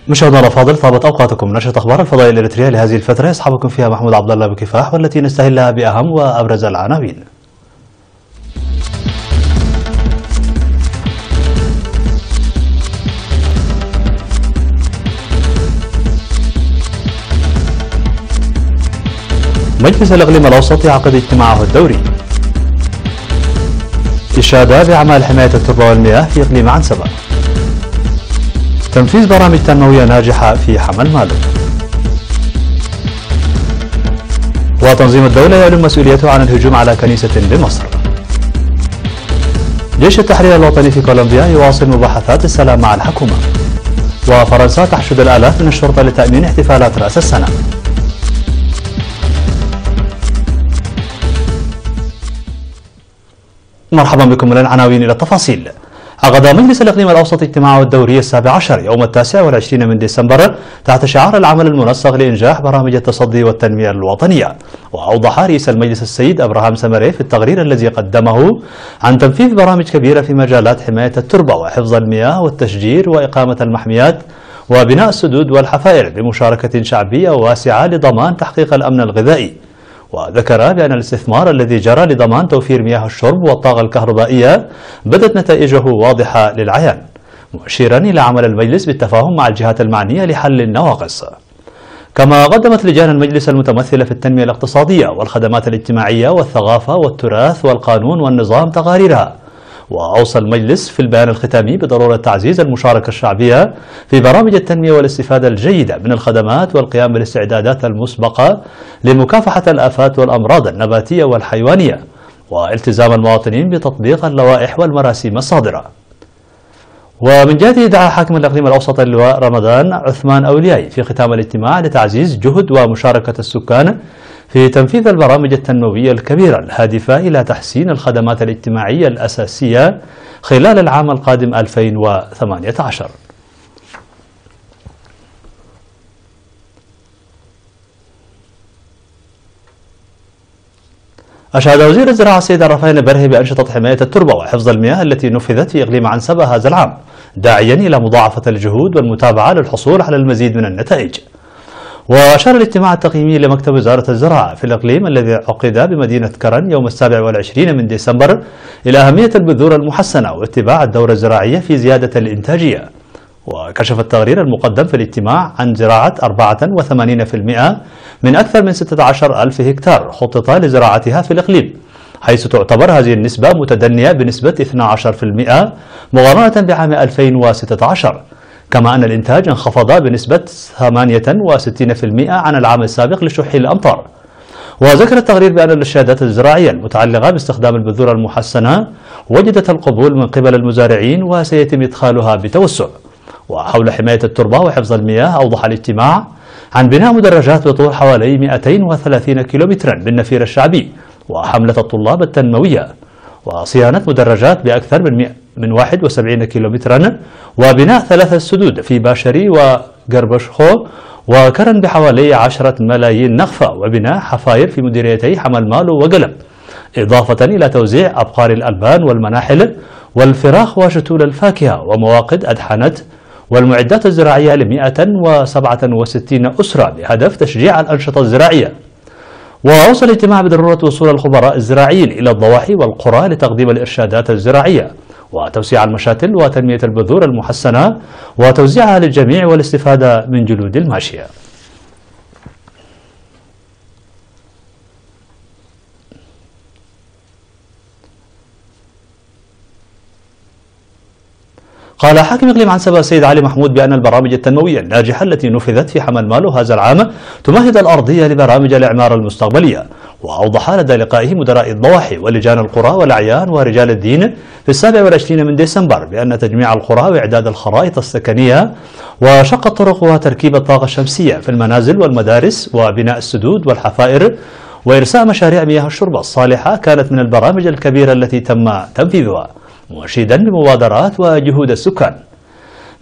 مشاهدينا الافاضل، طابت اوقاتكم. نشرة اخبار الفضائيه الاريتريه لهذه الفتره يصحبكم فيها محمود عبد الله بكفاح، والتي نستهلها باهم وابرز العناوين. مجلس الاقليم الاوسط يعقد اجتماعه الدوري. اشاده باعمال حمايه التربه والمياه في اقليم عنسبه. تنفيذ برامج تنموية ناجحة في حمل مالو. وتنظيم الدولة يعلن مسؤوليته عن الهجوم على كنيسة بمصر. جيش التحرير الوطني في كولومبيا يواصل مباحثات السلام مع الحكومة. وفرنسا تحشد الآلاف من الشرطة لتأمين احتفالات رأس السنة. مرحبا بكم من العناوين إلى التفاصيل. عقد مجلس الإقليم الأوسط اجتماعه الدوري 17 يوم 29 من ديسمبر تحت شعار العمل المنسق لإنجاح برامج التصدي والتنمية الوطنية. وأوضح رئيس المجلس السيد أبراهام سمري في التقرير الذي قدمه عن تنفيذ برامج كبيرة في مجالات حماية التربة وحفظ المياه والتشجير وإقامة المحميات وبناء السدود والحفائر بمشاركة شعبية واسعة لضمان تحقيق الأمن الغذائي. وذكر بأن الاستثمار الذي جرى لضمان توفير مياه الشرب والطاقة الكهربائية بدت نتائجه واضحة للعيان، مشيرا إلى عمل المجلس بالتفاهم مع الجهات المعنية لحل النواقص. كما قدمت لجان المجلس المتمثلة في التنمية الاقتصادية والخدمات الاجتماعية والثقافة والتراث والقانون والنظام تقاريرها. وأوصى المجلس في البيان الختامي بضرورة تعزيز المشاركة الشعبية في برامج التنمية والاستفادة الجيدة من الخدمات والقيام بالاستعدادات المسبقة لمكافحة الآفات والأمراض النباتية والحيوانية، والتزام المواطنين بتطبيق اللوائح والمراسيم الصادرة. ومن جهته دعا حاكم الإقليم الأوسط اللواء رمضان عثمان أولياي في ختام الاجتماع لتعزيز جهد ومشاركة السكان في تنفيذ البرامج التنموية الكبيرة الهادفة إلى تحسين الخدمات الاجتماعية الأساسية خلال العام القادم 2018. أشاد وزير الزراعة السيد الرفاعي البرهي بأنشطة حماية التربة وحفظ المياه التي نفذت في إقليم عنسبة هذا العام، داعيا إلى مضاعفة الجهود والمتابعة للحصول على المزيد من النتائج. وأشار الاجتماع التقييمي لمكتب وزارة الزراعة في الإقليم الذي عقد بمدينة كرن يوم 27 من ديسمبر إلى أهمية البذور المحسنة واتباع الدورة الزراعية في زيادة الإنتاجية. وكشف التقرير المقدم في الاجتماع عن زراعة 84% من أكثر من 16,000 هكتار خطط لزراعتها في الإقليم، حيث تعتبر هذه النسبة متدنية بنسبة 12% مقارنة بعام 2016. كما أن الإنتاج انخفض بنسبة 68% عن العام السابق لشح الأمطار. وذكر التقرير بأن الإرشادات الزراعية المتعلقة باستخدام البذور المحسنة وجدت القبول من قبل المزارعين وسيتم إدخالها بتوسع. وحول حماية التربة وحفظ المياه أوضح الاجتماع عن بناء مدرجات بطول حوالي 230 كيلومترا بالنفير الشعبي وحملة الطلاب التنموية، وصيانة مدرجات بأكثر من 71 كيلومترا، وبناء 3 سدود في باشري وقربشخو وكرن بحوالي 10 ملايين نخفة، وبناء حفاير في مديريتي حمل مالو وقلم، إضافة إلى توزيع أبقار الألبان والمناحل والفراخ وشتول الفاكهة ومواقد أدحنة والمعدات الزراعية ل 167 أسرة بهدف تشجيع الأنشطة الزراعية. وأوصى الاجتماع بضرورة وصول الخبراء الزراعيين إلى الضواحي والقرى لتقديم الإرشادات الزراعية وتوسيع المشاتل وتنمية البذور المحسنة وتوزيعها للجميع والاستفادة من جلود الماشية. قال حاكم إقليم عنسبة السيد علي محمود بأن البرامج التنموية الناجحة التي نفذت في حمل مالو هذا العام تمهد الأرضية لبرامج الإعمار المستقبلية. وأوضح لدى لقائه مدراء الضواحي ولجان القرى والأعيان ورجال الدين في 27 من ديسمبر بأن تجميع القرى وإعداد الخرائط السكنية وشق الطرق وتركيب الطاقة الشمسية في المنازل والمدارس وبناء السدود والحفائر وإرساء مشاريع مياه الشرب الصالحة كانت من البرامج الكبيرة التي تم تنفيذها، مشيدا بمبادرات وجهود السكان.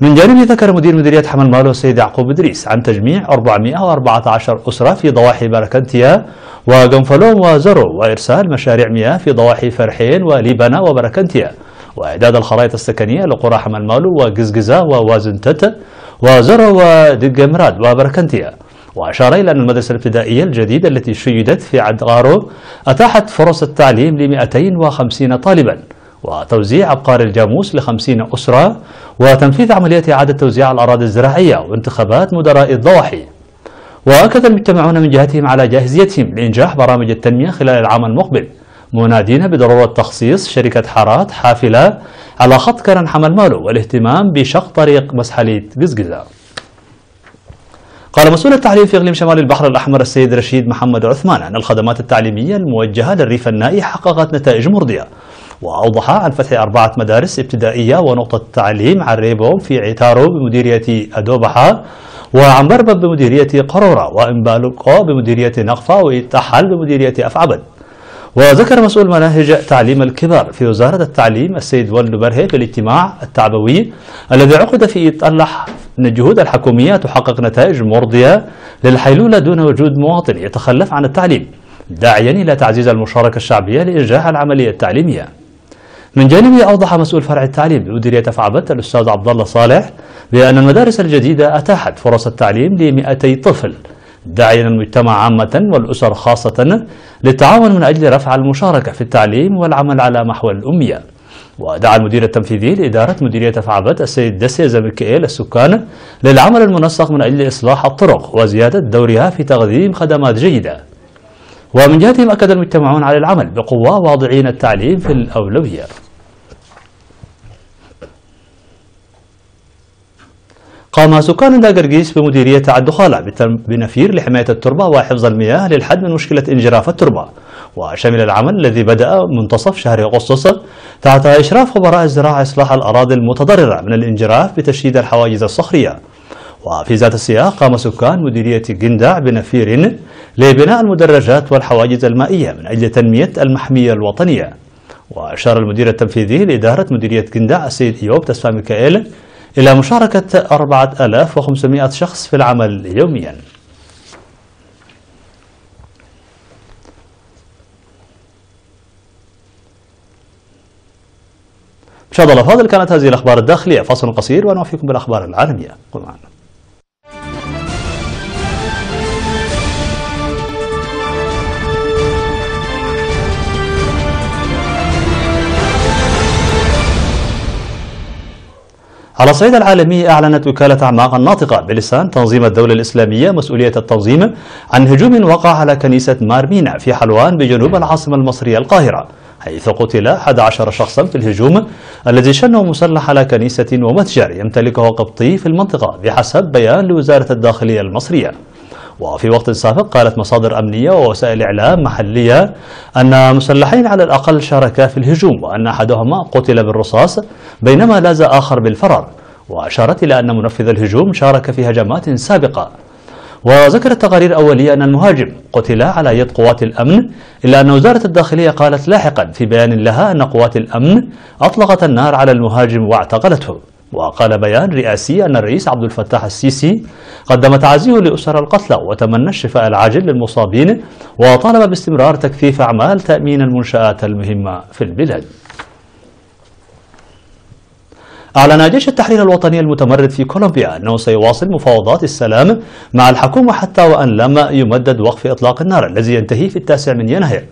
من جانبه ذكر مدير مديرية حمل مالو السيد يعقوب إدريس عن تجميع 414 أسرة في ضواحي بركنتيا وقنفلوم وزرو، وإرسال مشاريع مياه في ضواحي فرحين وليبنا وبركنتيا، وإعداد الخرائط السكنية لقرى حمل مالو وقزقزة ووازنتت وزرو ودقمراد وبركنتيا. وأشار إلى أن المدرسة الابتدائية الجديدة التي شيدت في عدغارو أتاحت فرص التعليم ل 250 طالبا، وتوزيع أبقار الجاموس ل50 أسرة، وتنفيذ عملية إعادة توزيع الأراضي الزراعية وانتخابات مدراء الضواحي. وأكد المجتمعون من جهتهم على جاهزيتهم لإنجاح برامج التنمية خلال العام المقبل، منادين بضرورة تخصيص شركة حارات حافلة على خط كرن حمل مالو والاهتمام بشق طريق مسحلية قزقزة. قال مسؤول التعليم في إقليم شمال البحر الأحمر السيد رشيد محمد عثمان أن الخدمات التعليمية الموجهة للريف النائي حققت نتائج مرضية، وأوضح عن فتح 4 مدارس ابتدائية ونقطة تعليم عريبو في عتارو بمديرية أدوبحة، وعن بربب بمديرية قرورة، وإمبالوكو بمديرية نقفة، وإتحل بمديرية أفعبد. وذكر مسؤول مناهج تعليم الكبار في وزارة التعليم السيد ولد برهي في الاجتماع التعبوي الذي عقد فيه يطلح أن الجهود الحكومية تحقق نتائج مرضية للحيلولة دون وجود مواطن يتخلف عن التعليم، داعيا إلى تعزيز المشاركة الشعبية لإنجاح العملية التعليمية. من جانبه أوضح مسؤول فرع التعليم بمديرية أفعبت الأستاذ عبد الله صالح بأن المدارس الجديدة أتاحت فرص التعليم ل200 طفل، داعيا المجتمع عامة والأسر خاصة للتعاون من أجل رفع المشاركة في التعليم والعمل على محو الأمية. ودعا المدير التنفيذي لإدارة مديرية أفعبت السيد دسيزا ميكائيل السكان للعمل المنسق من أجل إصلاح الطرق وزيادة دورها في تقديم خدمات جيدة. ومن جهتهم أكد المجتمعون على العمل بقوة واضعين التعليم في الأولوية. قام سكان داقرقيس بمديرية عدخالة بنفير لحماية التربة وحفظ المياه للحد من مشكلة انجراف التربة، وشمل العمل الذي بدأ منتصف شهر أغسطس تحت إشراف خبراء الزراعة إصلاح الأراضي المتضررة من الانجراف بتشييد الحواجز الصخرية. وفي ذات السياق قام سكان مديرية قندع بنفير لبناء المدرجات والحواجز المائية من أجل تنمية المحمية الوطنية. وأشار المدير التنفيذي لإدارة مديرية قندع السيد إيوب تسفى ميكائيل إلى مشاركة 4500 شخص في العمل يوميا. مشاهدينا الأفاضل، كانت هذه الأخبار الداخلية. فاصل قصير ونوفيكم بالأخبار العالمية. كونوا معنا. على الصعيد العالمي، أعلنت وكالة أعماق الناطقة بلسان تنظيم الدولة الإسلامية مسؤولية التنظيم عن هجوم وقع على كنيسة مارمينا في حلوان بجنوب العاصمة المصرية القاهرة، حيث قتل 11 شخصا في الهجوم الذي شنه مسلح على كنيسة ومتجر يمتلكه قبطي في المنطقة بحسب بيان لوزارة الداخلية المصرية. وفي وقت سابق قالت مصادر أمنية ووسائل إعلام محلية أن مسلحين على الأقل شاركا في الهجوم، وأن أحدهما قتل بالرصاص بينما لاز آخر بالفرار. وأشارت إلى أن منفذ الهجوم شارك في هجمات سابقة. وذكرت تقارير أولية أن المهاجم قتل على يد قوات الأمن، إلا أن وزارة الداخلية قالت لاحقا في بيان لها أن قوات الأمن أطلقت النار على المهاجم واعتقلته. وقال بيان رئاسي أن الرئيس عبد الفتاح السيسي قدم تعازيه لأسر القتلى وتمنى الشفاء العاجل للمصابين، وطالب باستمرار تكثيف أعمال تأمين المنشآت المهمة في البلاد. أعلن جيش التحرير الوطني المتمرد في كولومبيا أنه سيواصل مفاوضات السلام مع الحكومة حتى وأن لم يمدد وقف إطلاق النار الذي ينتهي في 9 يناير.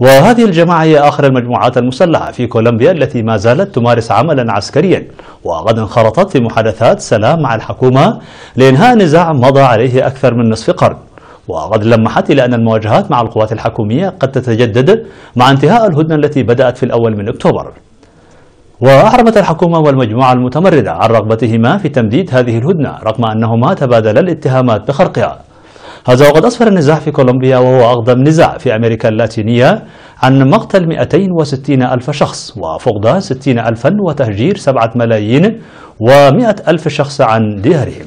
وهذه الجماعة هي آخر المجموعات المسلحة في كولومبيا التي ما زالت تمارس عملا عسكريا، وقد انخرطت في محادثات سلام مع الحكومة لإنهاء نزاع مضى عليه أكثر من نصف قرن. وقد لمحت إلى أن المواجهات مع القوات الحكومية قد تتجدد مع انتهاء الهدنة التي بدأت في الأول من أكتوبر. وأعربت الحكومة والمجموعة المتمردة عن رغبتهما في تمديد هذه الهدنة رغم أنهما تبادلا الاتهامات بخرقها. هذا وقد أسفر النزاع في كولومبيا، وهو أقدم نزاع في أمريكا اللاتينية، عن مقتل 260 ألف شخص وفقدان 60 ألفا وتهجير 7 ملايين و100 ألف شخص عن ديارهم.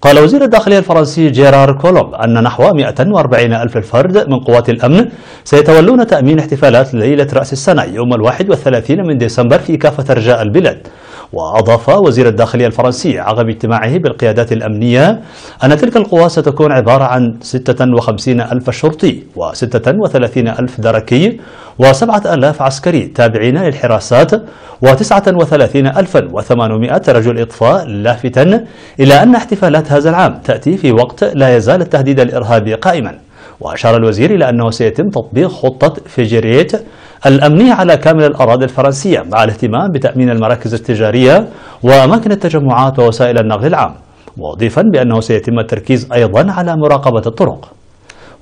قال وزير الداخلية الفرنسي جيرار كولوم أن نحو 140 ألف فرد من قوات الأمن سيتولون تأمين احتفالات ليلة رأس السنة يوم 31 من ديسمبر في كافة أرجاء البلاد. وأضاف وزير الداخلية الفرنسي عقب اجتماعه بالقيادات الأمنية أن تلك القوى ستكون عبارة عن 56 ألف شرطي و36 ألف دركي و7,000 عسكري تابعين للحراسات و39,800 رجل إطفاء، لافتا إلى أن احتفالات هذا العام تأتي في وقت لا يزال التهديد الإرهابي قائما. وأشار الوزير إلى أنه سيتم تطبيق خطة فيجيريت الأمنية على كامل الأراضي الفرنسية مع الاهتمام بتأمين المراكز التجارية وأماكن التجمعات ووسائل النقل العام، مضيفا بأنه سيتم التركيز أيضا على مراقبة الطرق.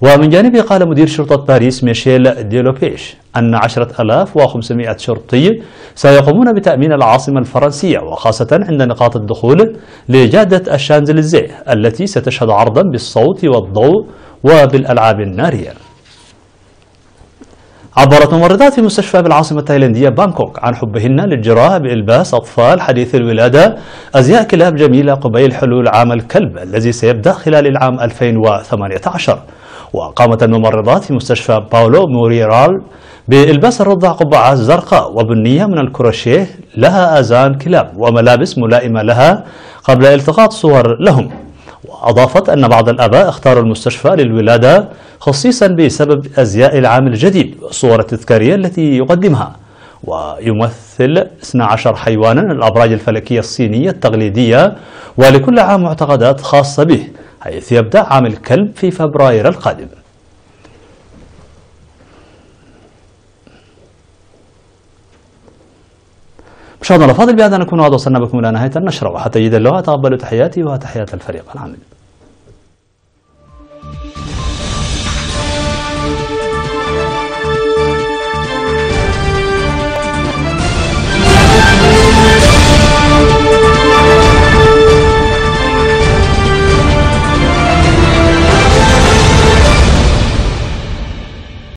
ومن جانبه قال مدير شرطة باريس ميشيل ديلوبيش أن 10,500 شرطي سيقومون بتأمين العاصمة الفرنسية وخاصة عند نقاط الدخول لجادة الشانزليزيه التي ستشهد عرضا بالصوت والضوء وبالألعاب النارية. عبرت ممرضات في مستشفى بالعاصمة التايلاندية بانكوك عن حبهن للجراء بإلباس أطفال حديث الولادة أزياء كلاب جميلة قبيل حلول عام الكلب الذي سيبدأ خلال العام 2018. وقامت الممرضات في مستشفى باولو موريرال بإلباس الرضع قبعات زرقاء وبنية من الكروشيه لها آذان كلاب وملابس ملائمة لها قبل التقاط صور لهم. وأضافت أن بعض الآباء اختاروا المستشفى للولادة خصيصا بسبب أزياء العام الجديد والصور التذكارية التي يقدمها. ويمثل 12 حيوانا الأبراج الفلكية الصينية التقليدية، ولكل عام معتقدات خاصة به، حيث يبدأ عام الكلب في فبراير القادم. مشاهدينا الأفاضل، بهذا نكون قد وصلنا بكم إلى نهاية النشرة، وحتى يجد اللغة تقبلوا تحياتي وتحيات الفريق العامل.